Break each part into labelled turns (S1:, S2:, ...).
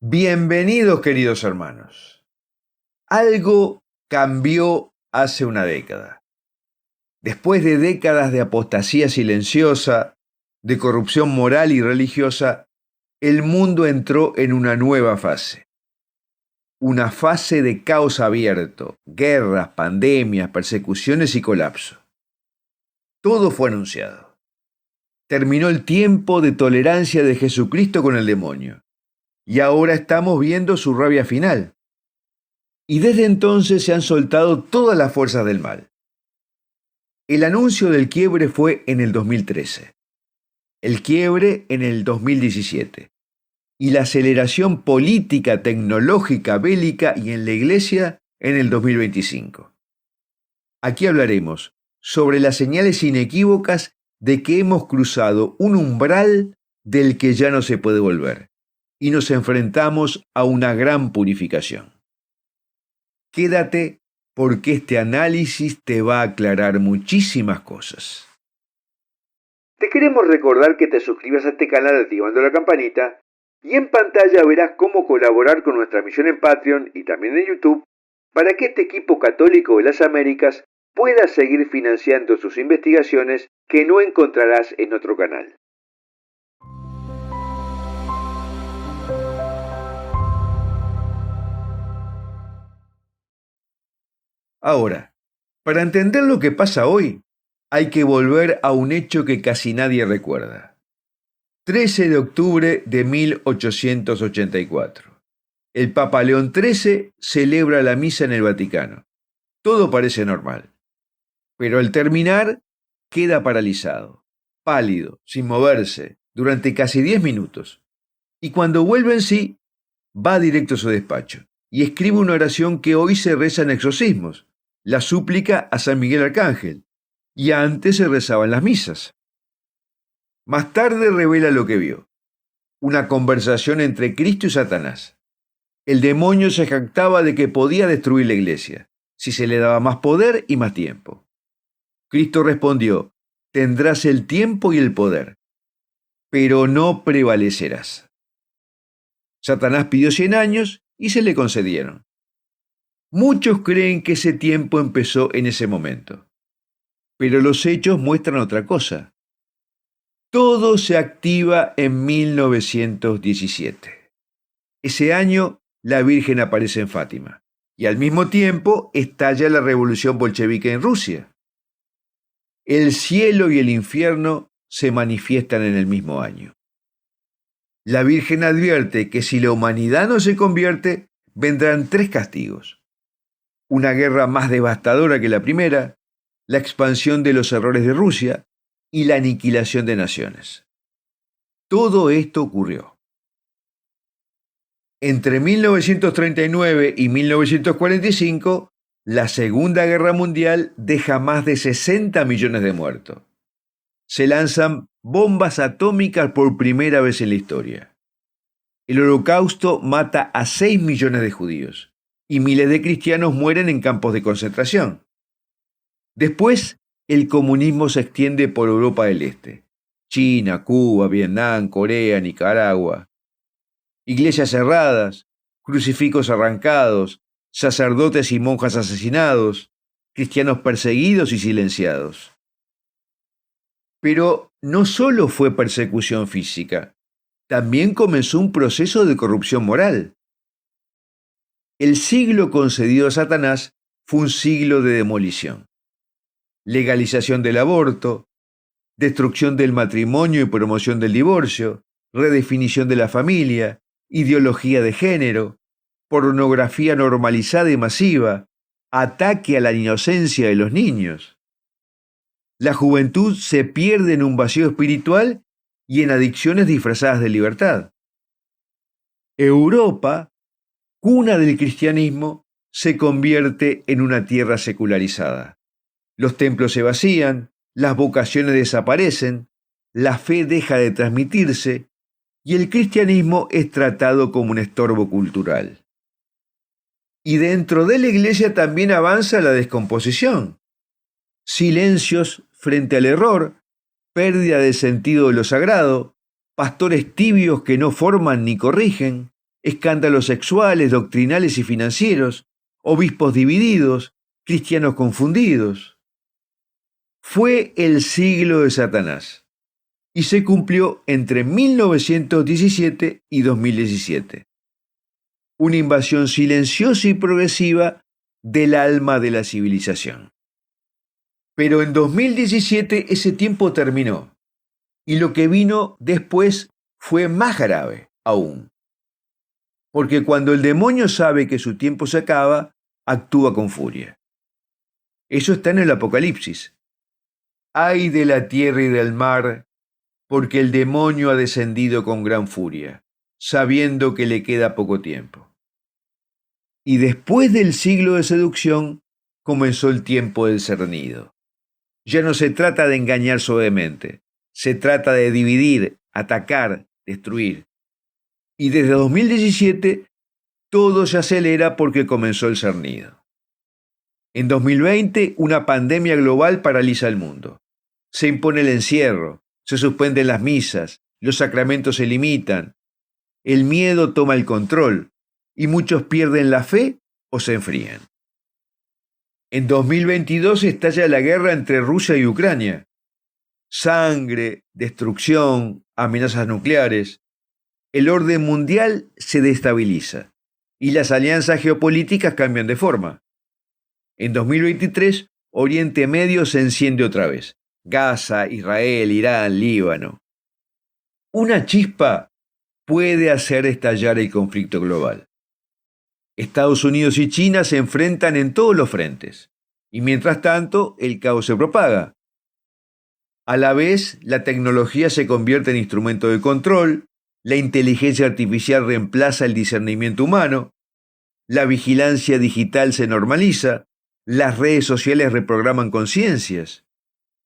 S1: Bienvenidos, queridos hermanos. Algo cambió hace una década. Después de décadas de apostasía silenciosa, de corrupción moral y religiosa, el mundo entró en una nueva fase. Una fase de caos abierto, guerras, pandemias, persecuciones y colapso. Todo fue anunciado. Terminó el tiempo de tolerancia de Jesucristo con el demonio. Y ahora estamos viendo su rabia final. Y desde entonces se han soltado todas las fuerzas del mal. El anuncio del quiebre fue en el 2013, el quiebre en el 2017 y la aceleración política, tecnológica, bélica y en la iglesia en el 2025. Aquí hablaremos sobre las señales inequívocas de que hemos cruzado un umbral del que ya no se puede volver y nos enfrentamos a una gran purificación. Quédate porque este análisis te va a aclarar muchísimas cosas. Te queremos recordar que te suscribas a este canal activando la campanita y en pantalla verás cómo colaborar con nuestra misión en Patreon y también en YouTube para que este equipo católico de las Américas pueda seguir financiando sus investigaciones que no encontrarás en otro canal. Ahora, para entender lo que pasa hoy, hay que volver a un hecho que casi nadie recuerda. 13 de octubre de 1884. El Papa León XIII celebra la misa en el Vaticano. Todo parece normal. Pero al terminar, queda paralizado, pálido, sin moverse, durante casi 10 minutos. Y cuando vuelve en sí, va directo a su despacho y escribe una oración que hoy se reza en exorcismos, la súplica a San Miguel Arcángel, y antes se rezaba en las misas. Más tarde revela lo que vio, una conversación entre Cristo y Satanás. El demonio se jactaba de que podía destruir la iglesia, si se le daba más poder y más tiempo. Cristo respondió, tendrás el tiempo y el poder, pero no prevalecerás. Satanás pidió 100 años y se le concedieron. Muchos creen que ese tiempo empezó en ese momento, pero los hechos muestran otra cosa. Todo se activa en 1917. Ese año, la Virgen aparece en Fátima y al mismo tiempo estalla la revolución bolchevique en Rusia. El cielo y el infierno se manifiestan en el mismo año. La Virgen advierte que si la humanidad no se convierte, vendrán 3 castigos. Una guerra más devastadora que la primera, la expansión de los errores de Rusia y la aniquilación de naciones. Todo esto ocurrió. Entre 1939 y 1945, la Segunda Guerra Mundial deja más de 60 millones de muertos. Se lanzan bombas atómicas por primera vez en la historia. El Holocausto mata a 6 millones de judíos y miles de cristianos mueren en campos de concentración. Después, el comunismo se extiende por Europa del Este. China, Cuba, Vietnam, Corea, Nicaragua. Iglesias cerradas, crucifijos arrancados, sacerdotes y monjas asesinados, cristianos perseguidos y silenciados. Pero no solo fue persecución física, también comenzó un proceso de corrupción moral. El siglo concedido a Satanás fue un siglo de demolición. Legalización del aborto, destrucción del matrimonio y promoción del divorcio, redefinición de la familia, ideología de género, pornografía normalizada y masiva, ataque a la inocencia de los niños. La juventud se pierde en un vacío espiritual y en adicciones disfrazadas de libertad. Europa, cuna del cristianismo, se convierte en una tierra secularizada. Los templos se vacían, las vocaciones desaparecen, la fe deja de transmitirse y el cristianismo es tratado como un estorbo cultural. Y dentro de la iglesia también avanza la descomposición. Silencios frente al error, pérdida de sentido de lo sagrado, pastores tibios que no forman ni corrigen, escándalos sexuales, doctrinales y financieros, obispos divididos, cristianos confundidos. Fue el siglo de Satanás y se cumplió entre 1917 y 2017. Una invasión silenciosa y progresiva del alma de la civilización. Pero en 2017 ese tiempo terminó y lo que vino después fue más grave aún. Porque cuando el demonio sabe que su tiempo se acaba, actúa con furia. Eso está en el Apocalipsis. Ay de la tierra y del mar, porque el demonio ha descendido con gran furia, sabiendo que le queda poco tiempo. Y después del siglo de seducción, comenzó el tiempo del cernido. Ya no se trata de engañar suavemente, se trata de dividir, atacar, destruir. Y desde 2017, todo se acelera porque comenzó el cernido. En 2020, una pandemia global paraliza el mundo. Se impone el encierro, se suspenden las misas, los sacramentos se limitan, el miedo toma el control y muchos pierden la fe o se enfrían. En 2022 estalla la guerra entre Rusia y Ucrania. Sangre, destrucción, amenazas nucleares. El orden mundial se destabiliza y las alianzas geopolíticas cambian de forma. En 2023, Oriente Medio se enciende otra vez. Gaza, Israel, Irán, Líbano. Una chispa puede hacer estallar el conflicto global. Estados Unidos y China se enfrentan en todos los frentes, y mientras tanto el caos se propaga. A la vez, la tecnología se convierte en instrumento de control, la inteligencia artificial reemplaza el discernimiento humano, la vigilancia digital se normaliza, las redes sociales reprograman conciencias,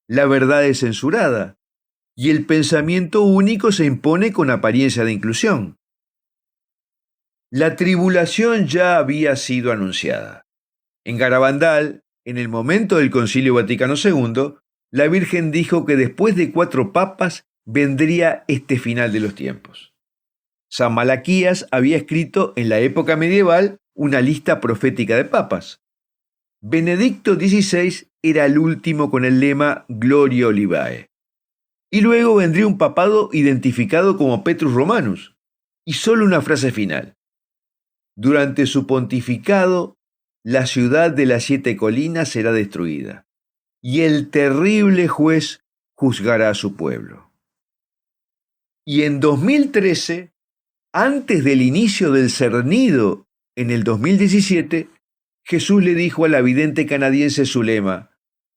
S1: la verdad es censurada, y el pensamiento único se impone con apariencia de inclusión. La tribulación ya había sido anunciada. En Garabandal, en el momento del Concilio Vaticano II, la Virgen dijo que después de 4 papas vendría este final de los tiempos. San Malaquías había escrito en la época medieval una lista profética de papas. Benedicto XVI era el último con el lema Gloria Olivae. Y luego vendría un papado identificado como Petrus Romanus. Y solo una frase final. Durante su pontificado, la ciudad de las 7 colinas será destruida, y el terrible juez juzgará a su pueblo. Y en 2013, antes del inicio del cernido en el 2017, Jesús le dijo a la vidente canadiense Zulema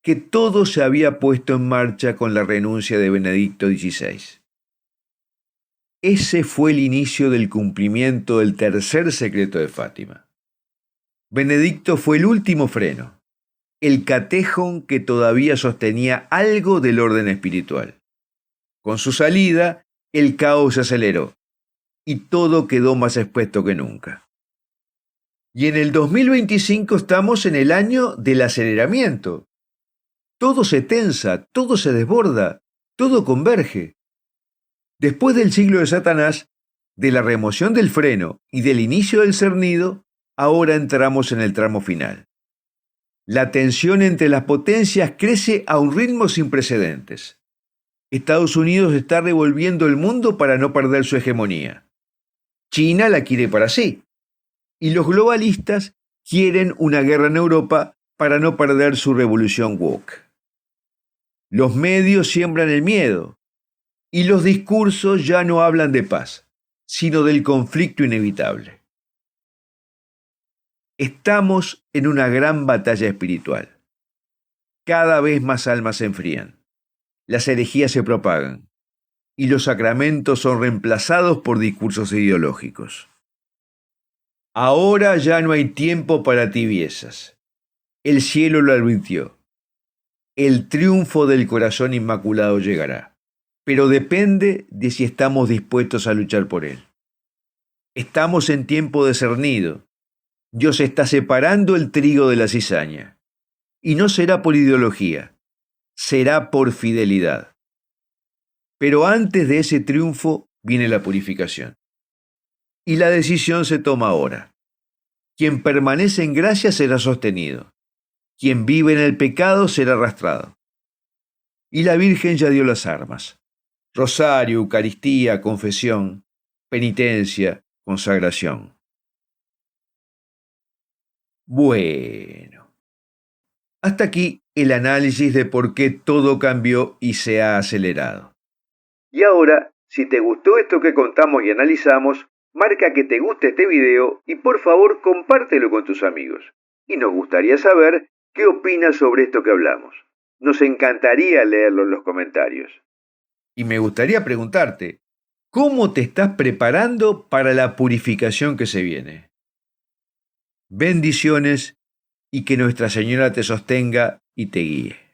S1: que todo se había puesto en marcha con la renuncia de Benedicto XVI. Ese fue el inicio del cumplimiento del tercer secreto de Fátima. Benedicto fue el último freno, el catejón que todavía sostenía algo del orden espiritual. Con su salida, el caos se aceleró y todo quedó más expuesto que nunca. Y en el 2025 estamos en el año del aceleramiento. Todo se tensa, todo se desborda, todo converge. Después del siglo de Satanás, de la remoción del freno y del inicio del cernido, ahora entramos en el tramo final. La tensión entre las potencias crece a un ritmo sin precedentes. Estados Unidos está revolviendo el mundo para no perder su hegemonía. China la quiere para sí. Y los globalistas quieren una guerra en Europa para no perder su revolución woke. Los medios siembran el miedo y los discursos ya no hablan de paz, sino del conflicto inevitable. Estamos en una gran batalla espiritual. Cada vez más almas se enfrían, las herejías se propagan y los sacramentos son reemplazados por discursos ideológicos. Ahora ya no hay tiempo para tibiezas. El cielo lo advirtió. El triunfo del corazón inmaculado llegará, pero depende de si estamos dispuestos a luchar por él. Estamos en tiempo de cernido. Dios está separando el trigo de la cizaña. Y no será por ideología, será por fidelidad. Pero antes de ese triunfo viene la purificación. y la decisión se toma ahora. Quien permanece en gracia será sostenido. Quien vive en el pecado será arrastrado. Y la Virgen ya dio las armas. Rosario, Eucaristía, confesión, penitencia, consagración. Bueno, hasta aquí el análisis de por qué todo cambió y se ha acelerado. Y ahora, si te gustó esto que contamos y analizamos, marca que te gusta este video y por favor compártelo con tus amigos. Y nos gustaría saber qué opinas sobre esto que hablamos. Nos encantaría leerlo en los comentarios. Y me gustaría preguntarte, ¿cómo te estás preparando para la purificación que se viene? Bendiciones y que Nuestra Señora te sostenga y te guíe.